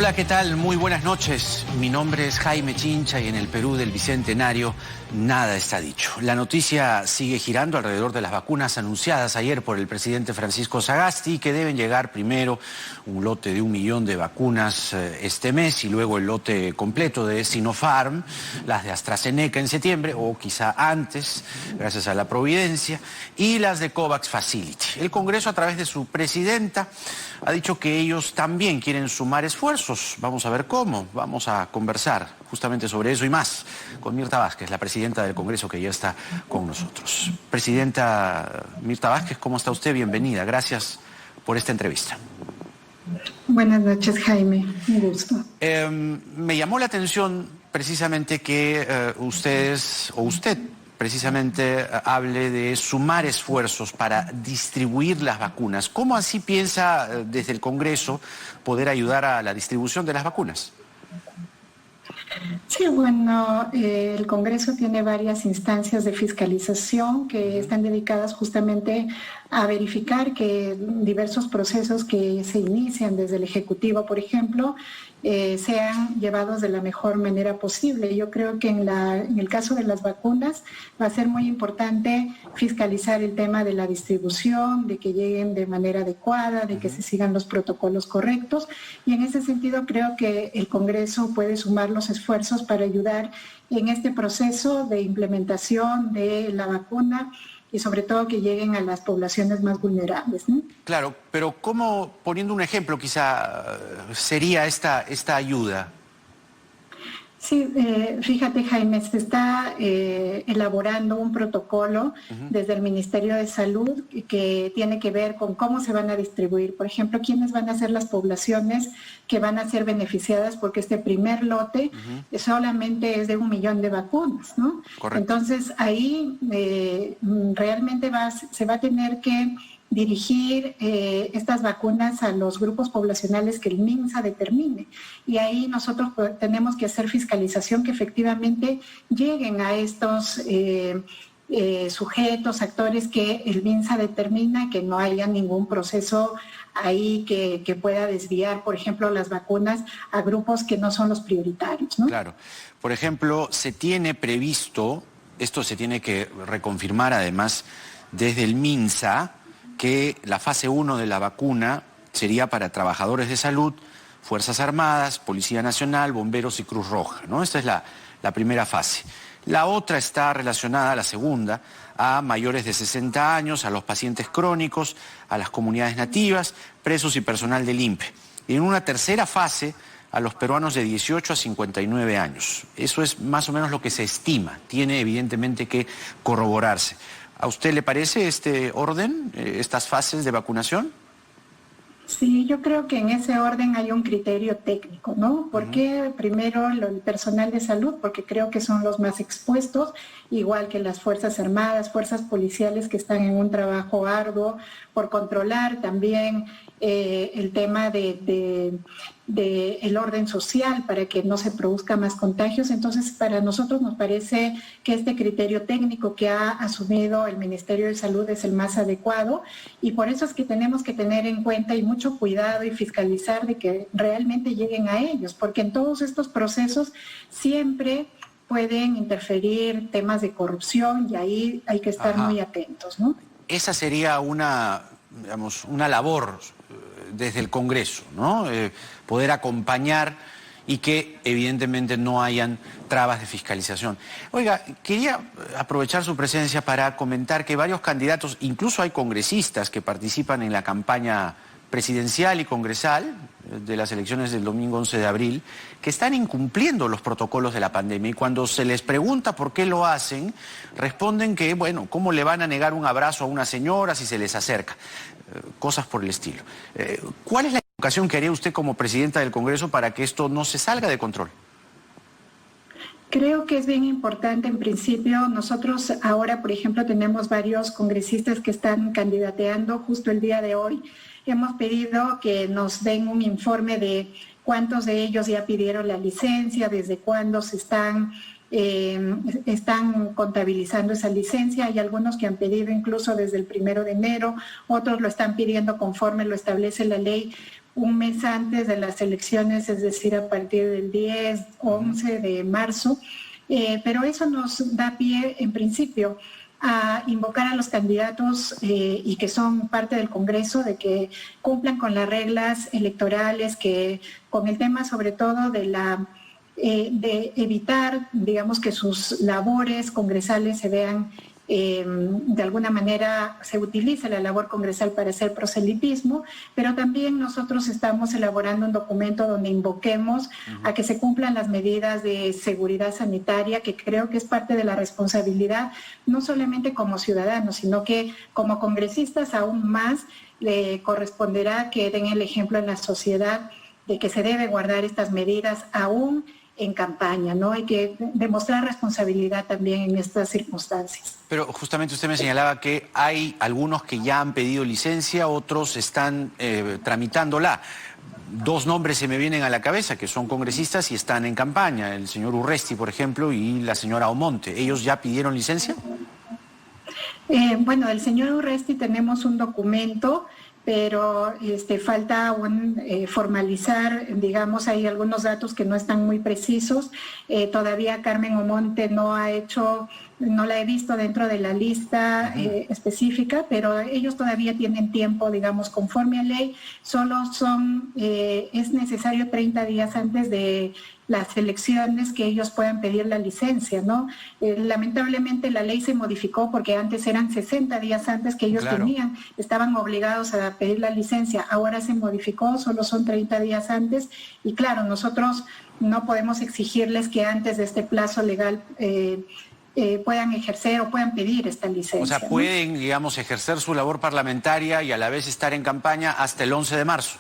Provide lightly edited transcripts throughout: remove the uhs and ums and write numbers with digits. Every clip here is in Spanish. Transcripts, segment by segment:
Hola, ¿qué tal? Muy buenas noches. Mi nombre es Jaime Chincha y en el Perú del Bicentenario nada está dicho. La noticia sigue girando alrededor de las vacunas anunciadas ayer por el presidente Francisco Sagasti, que deben llegar primero un lote de 1 millón de vacunas este mes y luego el lote completo de Sinopharm, las de AstraZeneca en septiembre o quizá antes, gracias a la providencia, y las de COVAX Facility. El Congreso, a través de su presidenta, ha dicho que ellos también quieren sumar esfuerzos. Vamos a ver cómo. Vamos a conversar justamente sobre eso y más con Mirta Vázquez, la presidenta del Congreso, que ya está con nosotros. Presidenta Mirta Vázquez, ¿cómo está usted? Bienvenida. Gracias por esta entrevista. Buenas noches, Jaime. Un gusto. Me llamó la atención precisamente que usted precisamente hable de sumar esfuerzos para distribuir las vacunas. ¿Cómo así piensa desde el Congreso poder ayudar a la distribución de las vacunas? Sí, bueno, el Congreso tiene varias instancias de fiscalización que están dedicadas justamente a verificar que diversos procesos que se inician desde el Ejecutivo, por ejemplo, sean llevados de la mejor manera posible. Yo creo que en el caso de las vacunas va a ser muy importante fiscalizar el tema de la distribución, de que lleguen de manera adecuada, de que se sigan los protocolos correctos, y en ese sentido creo que el Congreso puede sumar los esfuerzos para ayudar en este proceso de implementación de la vacuna y sobre todo que lleguen a las poblaciones más vulnerables, ¿no? Claro, pero ¿cómo, poniendo un ejemplo quizá, sería esta ayuda? Sí, fíjate, Jaime, se está elaborando un protocolo desde el Ministerio de Salud que tiene que ver con cómo se van a distribuir. Por ejemplo, quiénes van a ser las poblaciones que van a ser beneficiadas porque este primer lote solamente es de 1 millón de vacunas, ¿no? Correcto. Entonces, ahí realmente se va a tener que dirigir estas vacunas a los grupos poblacionales que el MINSA determine. Y ahí nosotros tenemos que hacer fiscalización que efectivamente lleguen a estos sujetos, actores que el MINSA determina, que no haya ningún proceso ahí que pueda desviar, por ejemplo, las vacunas a grupos que no son los prioritarios, ¿no? Claro. Por ejemplo, se tiene previsto, esto se tiene que reconfirmar además desde el MINSA, que la fase 1 de la vacuna sería para trabajadores de salud, Fuerzas Armadas, Policía Nacional, Bomberos y Cruz Roja, ¿no? Esta es la primera fase. La otra está relacionada, la segunda, a mayores de 60 años, a los pacientes crónicos, a las comunidades nativas, presos y personal del INPE. Y en una tercera fase, a los peruanos de 18 a 59 años. Eso es más o menos lo que se estima. Tiene evidentemente que corroborarse. ¿A usted le parece este orden, estas fases de vacunación? Sí, yo creo que en ese orden hay un criterio técnico, ¿no? ¿Por qué primero el personal de salud? Porque creo que son los más expuestos, igual que las Fuerzas Armadas, fuerzas policiales que están en un trabajo arduo por controlar también el tema de el orden social para que no se produzca más contagios. Entonces, para nosotros nos parece que este criterio técnico que ha asumido el Ministerio de Salud es el más adecuado, y por eso es que tenemos que tener en cuenta y mucho cuidado y fiscalizar de que realmente lleguen a ellos, porque en todos estos procesos siempre pueden interferir temas de corrupción y ahí hay que estar muy atentos, ¿no? Esa sería una labor desde el Congreso, ¿no? Poder acompañar y que evidentemente no hayan trabas de fiscalización. Oiga, quería aprovechar su presencia para comentar que varios candidatos, incluso hay congresistas que participan en la campaña presidencial y congresal de las elecciones del domingo 11 de abril, que están incumpliendo los protocolos de la pandemia, y cuando se les pregunta por qué lo hacen, responden que, bueno, ¿cómo le van a negar un abrazo a una señora si se les acerca? Cosas por el estilo. ¿Cuál es la educación que haría usted como presidenta del Congreso para que esto no se salga de control? Creo que es bien importante, en principio, nosotros ahora, por ejemplo, tenemos varios congresistas que están candidateando justo el día de hoy. Hemos pedido que nos den un informe de cuántos de ellos ya pidieron la licencia, desde cuándo se están están contabilizando esa licencia. Hay algunos que han pedido incluso desde el 1 de enero, otros lo están pidiendo conforme lo establece la ley un mes antes de las elecciones, es decir, a partir del 10, 11 de marzo. Pero eso nos da pie, en principio, a invocar a los candidatos y que son parte del Congreso de que cumplan con las reglas electorales, que con el tema sobre todo de evitar, digamos, que sus labores congresales se vean de alguna manera, se utiliza la labor congresal para hacer proselitismo, pero también nosotros estamos elaborando un documento donde invoquemos a que se cumplan las medidas de seguridad sanitaria, que creo que es parte de la responsabilidad, no solamente como ciudadanos, sino que como congresistas aún más le corresponderá que den el ejemplo en la sociedad de que se debe guardar estas medidas aún en campaña, ¿no? Hay que demostrar responsabilidad también en estas circunstancias. Pero justamente usted me señalaba que hay algunos que ya han pedido licencia, otros están tramitándola. Dos nombres se me vienen a la cabeza que son congresistas y están en campaña, el señor Urresti, por ejemplo, y la señora Omonte. ¿Ellos ya pidieron licencia? Bueno, del señor Urresti tenemos un documento, pero falta aún formalizar, digamos, hay algunos datos que no están muy precisos. Todavía Carmen Omonte no la he visto dentro de la lista específica, pero ellos todavía tienen tiempo, digamos, conforme a ley. Solo es necesario 30 días antes de las elecciones que ellos puedan pedir la licencia, ¿no? Lamentablemente la ley se modificó porque antes eran 60 días antes que ellos estaban obligados a pedir la licencia. Ahora se modificó, solo son 30 días antes. Y claro, nosotros no podemos exigirles que antes de este plazo legal puedan ejercer o puedan pedir esta licencia. O sea, pueden, digamos, ejercer su labor parlamentaria y a la vez estar en campaña hasta el 11 de marzo.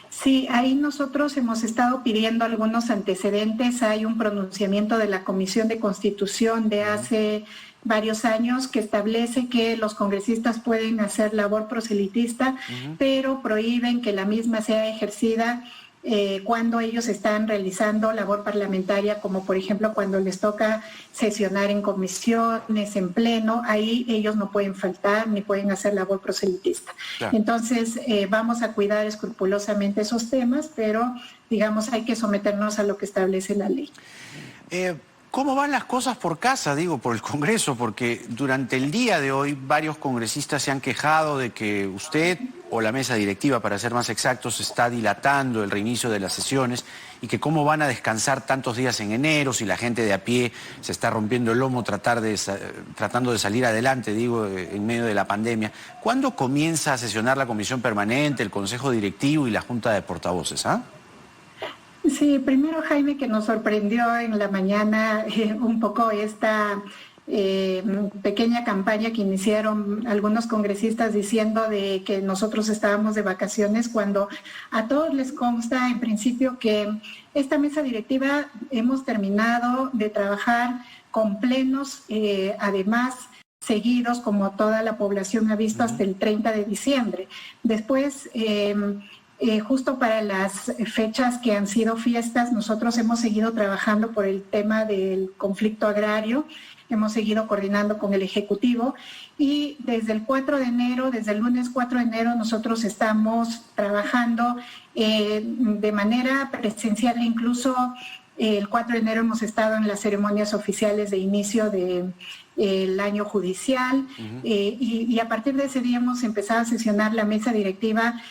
Sí, ahí nosotros hemos estado pidiendo algunos antecedentes. Hay un pronunciamiento de la Comisión de Constitución de hace varios años que establece que los congresistas pueden hacer labor proselitista, pero prohíben que la misma sea ejercida cuando ellos están realizando labor parlamentaria, como por ejemplo cuando les toca sesionar en comisiones, en pleno, ahí ellos no pueden faltar ni pueden hacer labor proselitista. Claro. Entonces vamos a cuidar escrupulosamente esos temas, pero digamos hay que someternos a lo que establece la ley. ¿Cómo van las cosas por casa, digo, por el Congreso? Porque durante el día de hoy varios congresistas se han quejado de que usted, o la mesa directiva, para ser más exactos, está dilatando el reinicio de las sesiones y que cómo van a descansar tantos días en enero si la gente de a pie se está rompiendo el lomo tratando de salir adelante, digo, en medio de la pandemia. ¿Cuándo comienza a sesionar la Comisión Permanente, el Consejo Directivo y la Junta de Portavoces? Sí, primero, Jaime, que nos sorprendió en la mañana un poco esta pequeña campaña que iniciaron algunos congresistas diciendo de que nosotros estábamos de vacaciones, cuando a todos les consta en principio que esta mesa directiva hemos terminado de trabajar con plenos, además seguidos, como toda la población ha visto, hasta el 30 de diciembre. Después, justo para las fechas que han sido fiestas, nosotros hemos seguido trabajando por el tema del conflicto agrario, hemos seguido coordinando con el Ejecutivo y desde el 4 de enero, desde el lunes 4 de enero, nosotros estamos trabajando de manera presencial. Incluso el 4 de enero hemos estado en las ceremonias oficiales de inicio del año judicial y a partir de ese día hemos empezado a sesionar la mesa directiva,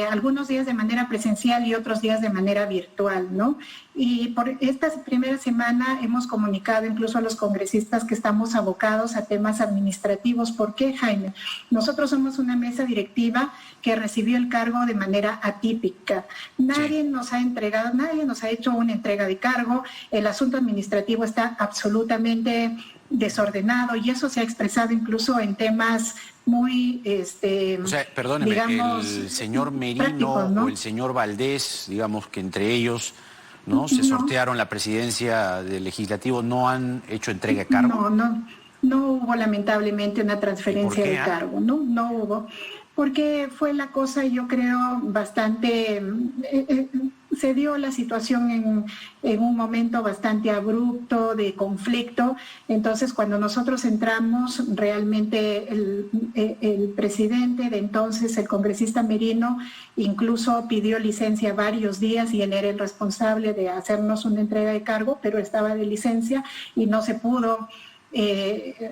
algunos días de manera presencial y otros días de manera virtual, ¿no? Y por esta primera semana hemos comunicado incluso a los congresistas que estamos abocados a temas administrativos. ¿Por qué, Jaime? Nosotros somos una mesa directiva que recibió el cargo de manera atípica. Nadie nos ha entregado, nadie nos ha hecho una entrega de cargo. El asunto administrativo está absolutamente desordenado y eso se ha expresado incluso en temas muy, o sea, perdóneme, digamos, el señor Merino, ¿no? O el señor Valdés, digamos que entre ellos, ¿no? Se sortearon la presidencia del Legislativo, ¿no han hecho entrega de cargo? No hubo lamentablemente una transferencia de cargo, no hubo. porque fue la cosa, yo creo, bastante, se dio la situación en un momento bastante abrupto, de conflicto. Entonces, cuando nosotros entramos, realmente el presidente de entonces, el congresista Merino, incluso pidió licencia varios días y él era el responsable de hacernos una entrega de cargo, pero estaba de licencia y no se pudo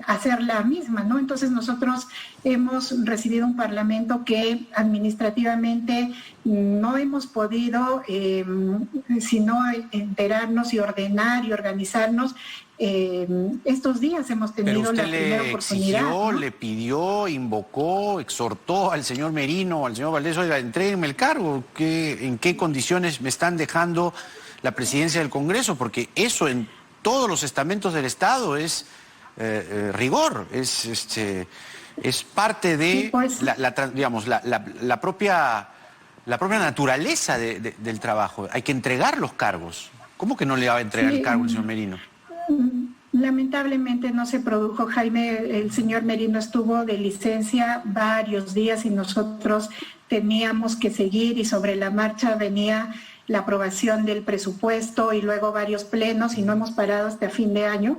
hacer la misma, ¿no? Entonces nosotros hemos recibido un parlamento que administrativamente no hemos podido sino enterarnos y ordenar y organizarnos. Estos días hemos tenido la primera oportunidad. Exigió, ¿no? le pidió, invocó, exhortó al señor Merino, al señor Valdés, oiga, entréguenme el cargo, ¿en qué condiciones me están dejando la presidencia del Congreso? Porque eso en todos los estamentos del Estado es rigor, es parte de sí, pues, la propia naturaleza del trabajo. Hay que entregar los cargos. ¿Cómo que no le va a entregar el cargo al señor Merino? Lamentablemente no se produjo, Jaime. El señor Merino estuvo de licencia varios días y nosotros teníamos que seguir, y sobre la marcha venía la aprobación del presupuesto y luego varios plenos, y no hemos parado hasta fin de año.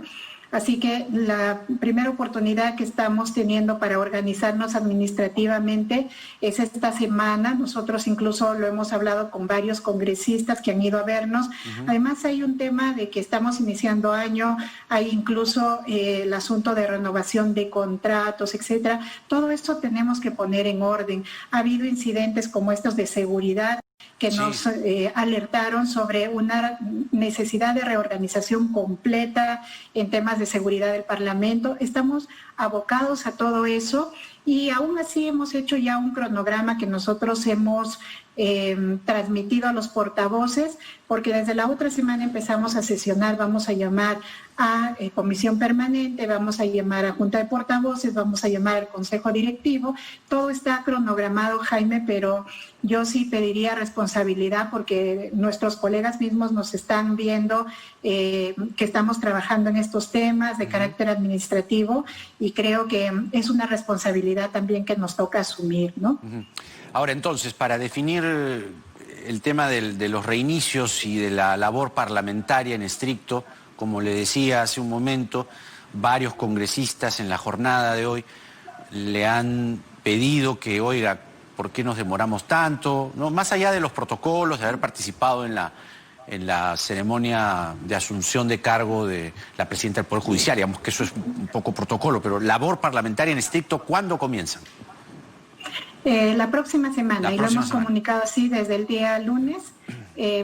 Así que la primera oportunidad que estamos teniendo para organizarnos administrativamente es esta semana. Nosotros incluso lo hemos hablado con varios congresistas que han ido a vernos. Además hay un tema de que estamos iniciando año, hay incluso el asunto de renovación de contratos, etcétera. Todo esto tenemos que poner en orden. Ha habido incidentes como estos de seguridad que nos alertaron sobre una necesidad de reorganización completa en temas de seguridad del Parlamento. Estamos abocados a todo eso y aún así hemos hecho ya un cronograma que nosotros hemos transmitido a los portavoces, porque desde la otra semana empezamos a sesionar. Vamos a llamar a comisión permanente, vamos a llamar a junta de portavoces, vamos a llamar al consejo directivo. Todo está cronogramado, Jaime, pero yo sí pediría responsabilidad, porque nuestros colegas mismos nos están viendo que estamos trabajando en estos temas de carácter administrativo, y creo que es una responsabilidad también que nos toca asumir, ¿no? Ahora, entonces, para definir el tema de los reinicios y de la labor parlamentaria en estricto, como le decía hace un momento, varios congresistas en la jornada de hoy le han pedido que, oiga, ¿por qué nos demoramos tanto? ¿No? Más allá de los protocolos, de haber participado en la ceremonia de asunción de cargo de la presidenta del Poder Judicial, digamos que eso es un poco protocolo, pero labor parlamentaria en estricto, ¿cuándo comienzan? La próxima semana, y lo hemos comunicado así desde el día lunes.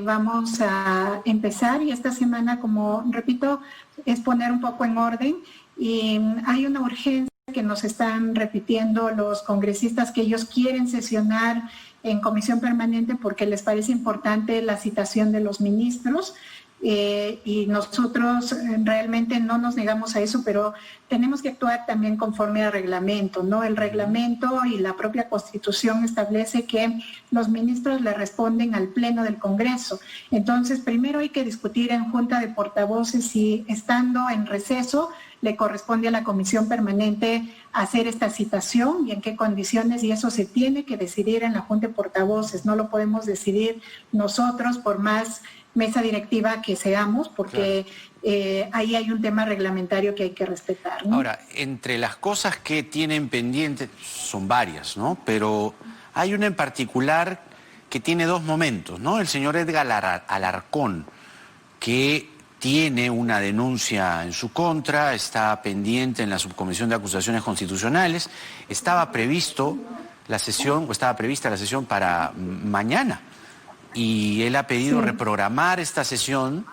Vamos a empezar, y esta semana, como repito, es poner un poco en orden, y hay una urgencia que nos están repitiendo los congresistas, que ellos quieren sesionar en comisión permanente porque les parece importante la citación de los ministros. Y nosotros realmente no nos negamos a eso, pero tenemos que actuar también conforme al reglamento, ¿no? El reglamento y la propia Constitución establece que los ministros le responden al Pleno del Congreso. Entonces, primero hay que discutir en Junta de Portavoces si, estando en receso, le corresponde a la Comisión Permanente hacer esta citación y en qué condiciones, y eso se tiene que decidir en la Junta de Portavoces. No lo podemos decidir nosotros, por más mesa directiva que seamos, porque claro, ahí hay un tema reglamentario que hay que respetar, ¿no? Ahora, entre las cosas que tienen pendientes, son varias, ¿no? Pero hay una en particular que tiene dos momentos, ¿no? El señor Edgar Alarcón, que tiene una denuncia en su contra, está pendiente en la Subcomisión de Acusaciones Constitucionales. Estaba prevista la sesión para mañana, y él ha pedido reprogramar esta sesión.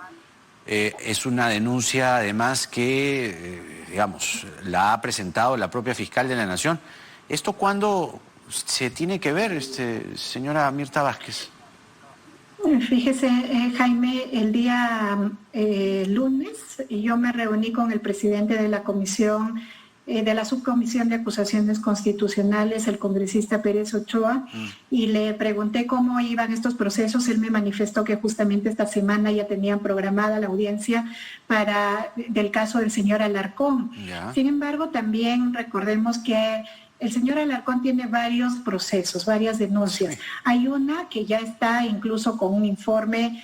Es una denuncia además que, digamos, la ha presentado la propia fiscal de la Nación. ¿Esto cuándo se tiene que ver, señora Mirta Vázquez? Fíjese, Jaime, el día lunes yo me reuní con el presidente de la comisión, de la Subcomisión de Acusaciones Constitucionales, el congresista Pérez Ochoa, y le pregunté cómo iban estos procesos. Él me manifestó que justamente esta semana ya tenían programada la audiencia del caso del señor Alarcón. Sin embargo, también recordemos que el señor Alarcón tiene varios procesos, varias denuncias. Sí. Hay una que ya está incluso con un informe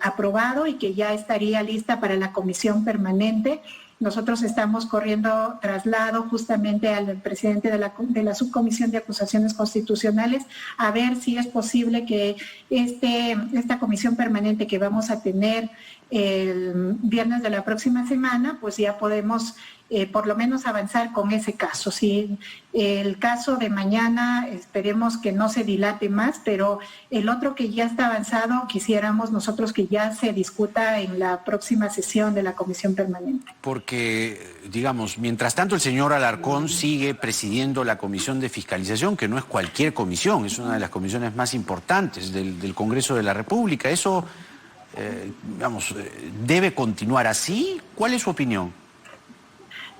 aprobado y que ya estaría lista para la comisión permanente. Nosotros estamos corriendo traslado justamente al presidente de la subcomisión de acusaciones constitucionales a ver si es posible que esta comisión permanente que vamos a tener el viernes de la próxima semana, pues ya podemos por lo menos avanzar con ese caso. Si el caso de mañana esperemos que no se dilate más, pero el otro que ya está avanzado quisiéramos nosotros que ya se discuta en la próxima sesión de la comisión permanente. Porque, digamos, mientras tanto el señor Alarcón sigue presidiendo la comisión de fiscalización, que no es cualquier comisión, es una de las comisiones más importantes del Congreso de la República. Eso, ¿debe continuar así? ¿Cuál es su opinión?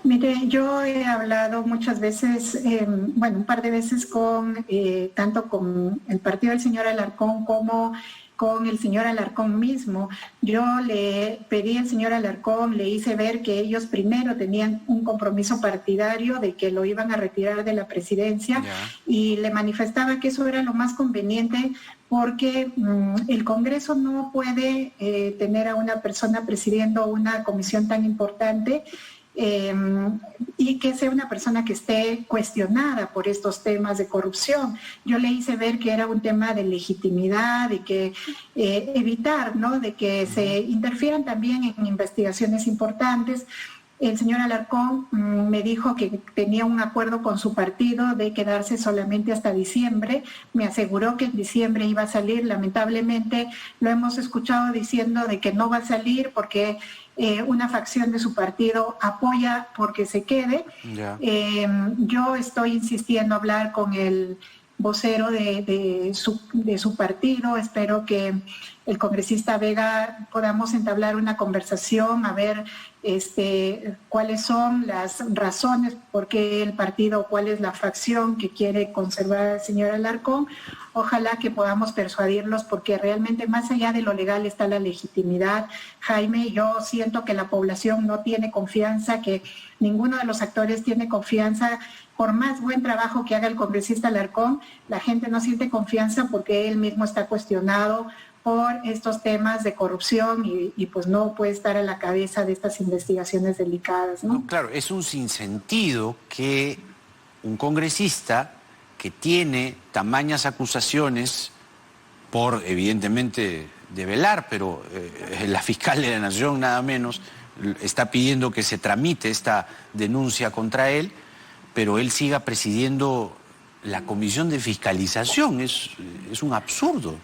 Mire, yo he hablado muchas veces, un par de veces tanto con el partido del señor Alarcón como con el señor Alarcón mismo. Yo le pedí al señor Alarcón, le hice ver que ellos primero tenían un compromiso partidario de que lo iban a retirar de la presidencia y le manifestaba que eso era lo más conveniente porque el Congreso no puede tener a una persona presidiendo una comisión tan importante y que sea una persona que esté cuestionada por estos temas de corrupción. Yo le hice ver que era un tema de legitimidad y que evitar, ¿no?, de que se interfieran también en investigaciones importantes. El señor Alarcón me dijo que tenía un acuerdo con su partido de quedarse solamente hasta diciembre. Me aseguró que en diciembre iba a salir. Lamentablemente lo hemos escuchado diciendo de que no va a salir porque una facción de su partido apoya porque se quede. Yo estoy insistiendo a hablar con el vocero de su partido. Espero que el congresista Vega podamos entablar una conversación, a ver cuáles son las razones por qué el partido, cuál es la fracción que quiere conservar al señor Alarcón. Ojalá que podamos persuadirlos porque realmente más allá de lo legal está la legitimidad. Jaime, yo siento que la población no tiene confianza, que ninguno de los actores tiene confianza. Por más buen trabajo que haga el congresista Alarcón, la gente no siente confianza porque él mismo está cuestionado por estos temas de corrupción y pues no puede estar a la cabeza de estas investigaciones delicadas, ¿no? No, claro, es un sinsentido que un congresista que tiene tamañas acusaciones por, evidentemente, develar, pero la fiscal de la Nación, nada menos, está pidiendo que se tramite esta denuncia contra él, pero él siga presidiendo la comisión de fiscalización. Es un absurdo.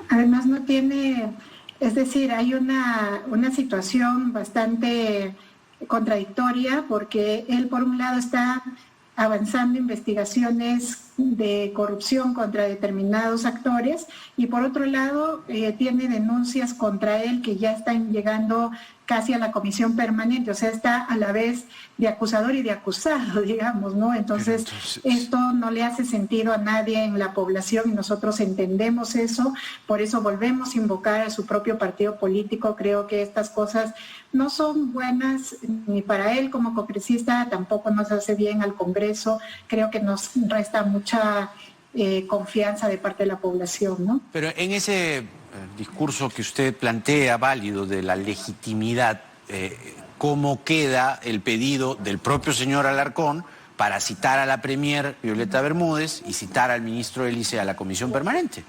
Además no tiene, es decir, hay una situación bastante contradictoria porque él por un lado está avanzando investigaciones de corrupción contra determinados actores y por otro lado tiene denuncias contra él que ya están llegando casi a la comisión permanente, o sea, está a la vez de acusador y de acusado, digamos, ¿no? Entonces, esto no le hace sentido a nadie en la población y nosotros entendemos eso, por eso volvemos a invocar a su propio partido político. Creo que estas cosas no son buenas ni para él como congresista, tampoco nos hace bien al Congreso, creo que nos resta mucha confianza de parte de la población, ¿no? Pero en ese discurso que usted plantea, válido, de la legitimidad, ¿cómo queda el pedido del propio señor Alarcón para citar a la premier Violeta Bermúdez y citar al ministro Elice a la comisión permanente?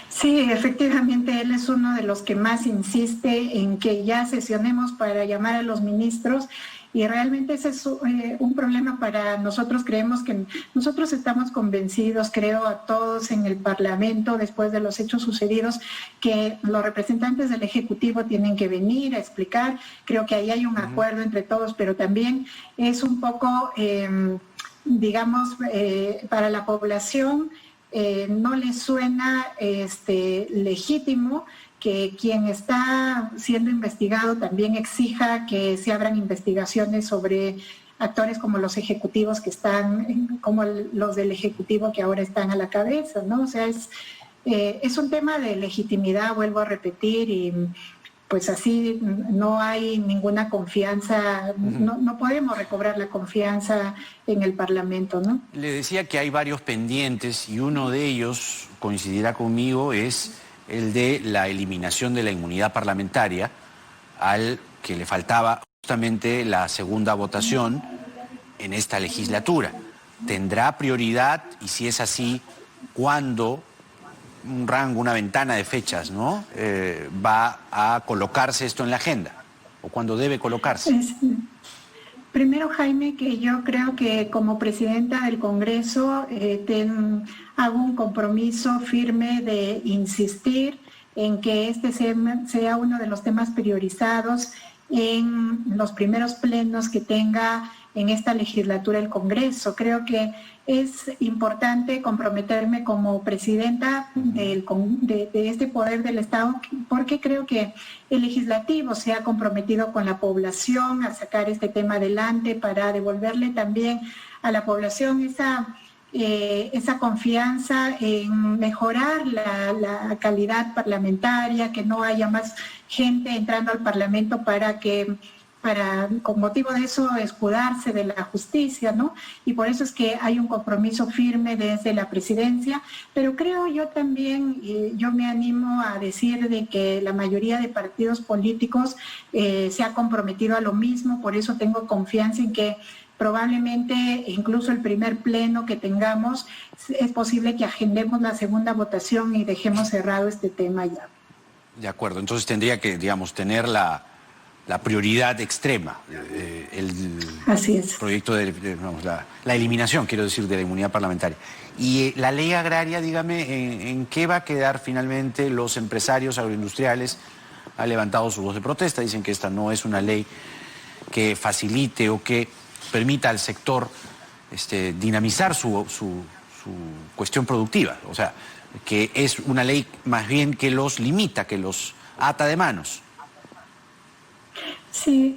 Sí, efectivamente, él es uno de los que más insiste en que ya sesionemos para llamar a los ministros y realmente ese es un problema para nosotros. Creemos que nosotros estamos convencidos, creo a todos en el Parlamento, después de los hechos sucedidos, que los representantes del Ejecutivo tienen que venir a explicar. Creo que ahí hay un acuerdo entre todos, pero también es un poco, para la población no le suena legítimo que quien está siendo investigado también exija que se abran investigaciones sobre actores como los ejecutivos que están, como los del Ejecutivo que ahora están a la cabeza, ¿no? O sea, es un tema de legitimidad, vuelvo a repetir, pues así no hay ninguna confianza, no podemos recobrar la confianza en el Parlamento, ¿no? Le decía que hay varios pendientes y uno de ellos, coincidirá conmigo, es el de la eliminación de la inmunidad parlamentaria, al que le faltaba justamente la segunda votación en esta legislatura. ¿Tendrá prioridad? Y si es así, ¿cuándo? Un rango, una ventana de fechas, ¿no? ¿Va a colocarse esto en la agenda? ¿O cuándo debe colocarse? Primero, Jaime, que yo creo que como presidenta del Congreso hago un compromiso firme de insistir en que este sea uno de los temas priorizados en los primeros plenos que tenga en esta legislatura el Congreso. Creo que es importante comprometerme como presidenta de este poder del Estado, porque creo que el legislativo se ha comprometido con la población a sacar este tema adelante para devolverle también a la población esa confianza en mejorar la calidad parlamentaria, que no haya más gente entrando al Parlamento con motivo de eso, escudarse de la justicia, ¿no? Y por eso es que hay un compromiso firme desde la presidencia, pero creo yo también, yo me animo a decir de que la mayoría de partidos políticos se ha comprometido a lo mismo, por eso tengo confianza en que probablemente incluso el primer pleno que tengamos, es posible que agendemos la segunda votación y dejemos cerrado este tema ya. De acuerdo, entonces tendría que, digamos, tener la prioridad extrema, Así es. Proyecto la eliminación, quiero decir, de la inmunidad parlamentaria. Y la ley agraria, dígame, ¿en qué va a quedar finalmente? Los empresarios agroindustriales han levantado su voz de protesta, dicen que esta no es una ley que facilite o que permita al sector dinamizar su cuestión productiva, o sea, que es una ley más bien que los limita, que los ata de manos. Sí,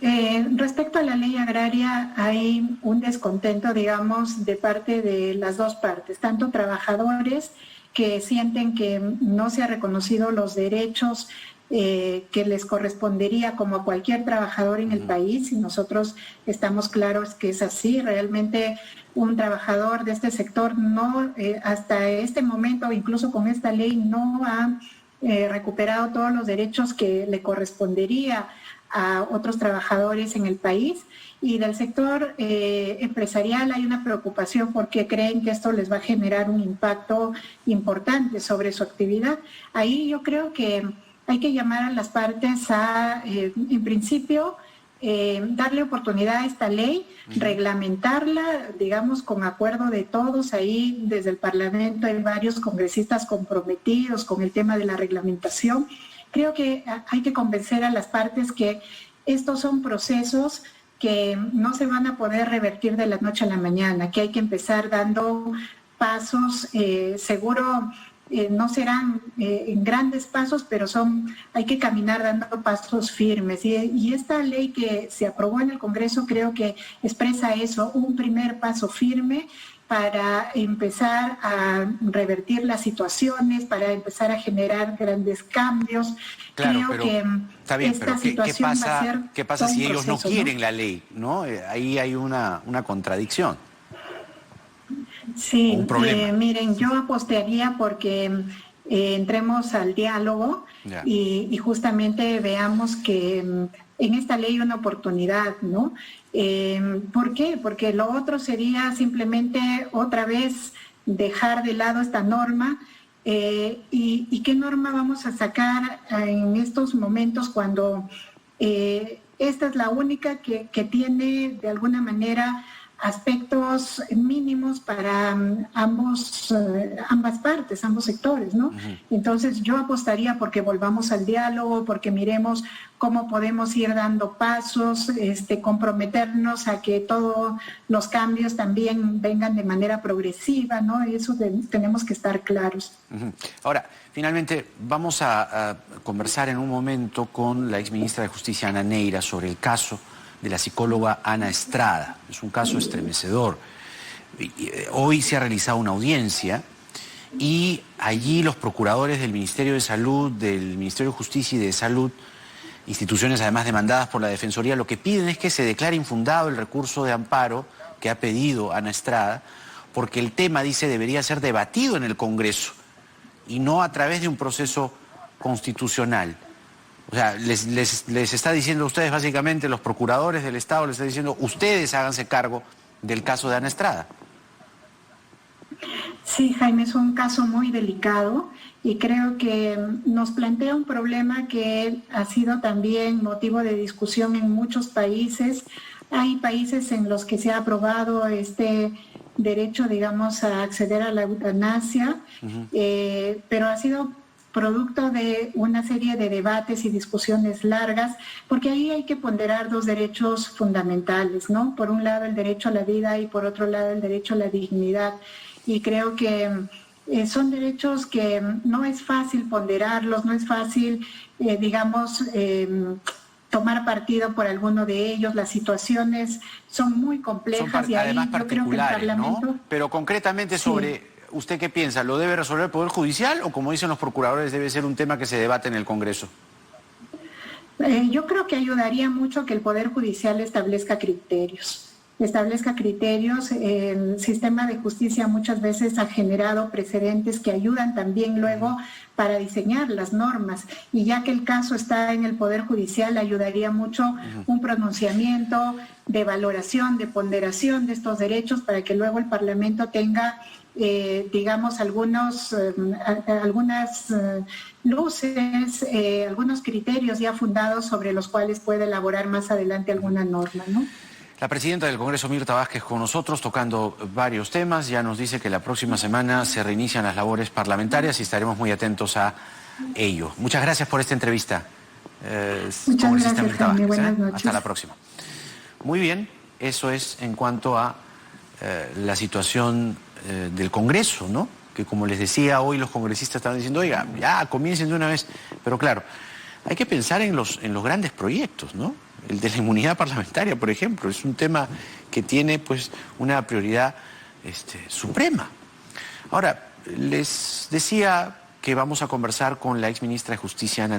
respecto a la ley agraria hay un descontento, digamos, de parte de las dos partes, tanto trabajadores que sienten que no se han reconocido los derechos que les correspondería como a cualquier trabajador en el país, y nosotros estamos claros que es así. Realmente un trabajador de este sector no, hasta este momento, incluso con esta ley, no ha recuperado todos los derechos que le correspondería a otros trabajadores en el país. Y del sector empresarial hay una preocupación porque creen que esto les va a generar un impacto importante sobre su actividad. Ahí yo creo que hay que llamar a las partes a, en principio, darle oportunidad a esta ley, reglamentarla, digamos, con acuerdo de todos. Ahí desde el Parlamento hay varios congresistas comprometidos con el tema de la reglamentación. Creo que hay que convencer a las partes que estos son procesos que no se van a poder revertir de la noche a la mañana, que hay que empezar dando pasos, seguro no serán en grandes pasos, pero hay que caminar dando pasos firmes. Y esta ley que se aprobó en el Congreso creo que expresa eso, un primer paso firme para empezar a revertir las situaciones, para empezar a generar grandes cambios. Claro, creo pero, que está bien, esta pero situación va a ser ¿qué pasa si ellos no proceso, quieren la ley? ¿No? Ahí hay una contradicción. Sí, un miren, yo apostaría porque entremos al diálogo y justamente veamos que en esta ley hay una oportunidad, ¿no? ¿Por qué? Porque lo otro sería simplemente otra vez dejar de lado esta norma. ¿Y qué norma vamos a sacar en estos momentos cuando esta es la única que tiene de alguna manera aspectos mínimos para ambas partes, ambos sectores, ¿no? Entonces yo apostaría porque volvamos al diálogo, porque miremos cómo podemos ir dando pasos, comprometernos a que todos los cambios también vengan de manera progresiva, ¿no? Eso tenemos que estar claros. Ahora, finalmente, vamos a conversar en un momento con la exministra de Justicia, Ana Neira, sobre el caso de la psicóloga Ana Estrada. Es un caso estremecedor. Hoy se ha realizado una audiencia y allí los procuradores del Ministerio de Salud, del Ministerio de Justicia y de Salud instituciones además demandadas por la Defensoría, lo que piden es que se declare infundado el recurso de amparo que ha pedido Ana Estrada, porque el tema, dice, debería ser debatido en el Congreso y no a través de un proceso constitucional. O sea, les está diciendo a ustedes, básicamente, los procuradores del Estado, les está diciendo, ustedes háganse cargo del caso de Ana Estrada. Sí, Jaime, es un caso muy delicado y creo que nos plantea un problema que ha sido también motivo de discusión en muchos países. Hay países en los que se ha aprobado este derecho, digamos, a acceder a la eutanasia, pero ha sido producto de una serie de debates y discusiones largas, porque ahí hay que ponderar dos derechos fundamentales, ¿no? Por un lado el derecho a la vida y por otro lado el derecho a la dignidad. Y creo que son derechos que no es fácil ponderarlos, no es fácil, digamos, tomar partido por alguno de ellos. Las situaciones son muy complejas y ahí yo creo que el Parlamento... ¿no? Pero concretamente sobre... Sí. ¿Usted qué piensa? ¿Lo debe resolver el Poder Judicial o, como dicen los procuradores, debe ser un tema que se debate en el Congreso? Yo creo que ayudaría mucho que el Poder Judicial establezca criterios. El sistema de justicia muchas veces ha generado precedentes que ayudan también luego para diseñar las normas. Y ya que el caso está en el Poder Judicial, ayudaría mucho un pronunciamiento de valoración, de ponderación de estos derechos para que luego el Parlamento tenga... digamos, algunas luces, algunos criterios ya fundados sobre los cuales puede elaborar más adelante alguna norma, ¿no? La presidenta del Congreso, Mirta Vázquez, con nosotros, tocando varios temas. Ya nos dice que la próxima semana se reinician las labores parlamentarias y estaremos muy atentos a ello. Muchas gracias por esta entrevista. Muchas gracias, Jaime. Buenas noches. Hasta la próxima. Muy bien, eso es en cuanto a la situación del Congreso, ¿no? Que, como les decía, hoy los congresistas estaban diciendo, oiga, ya comiencen de una vez. Pero claro, hay que pensar en los grandes proyectos, ¿no? El de la inmunidad parlamentaria, por ejemplo, es un tema que tiene, pues, una prioridad suprema. Ahora, les decía que vamos a conversar con la exministra de Justicia, Ana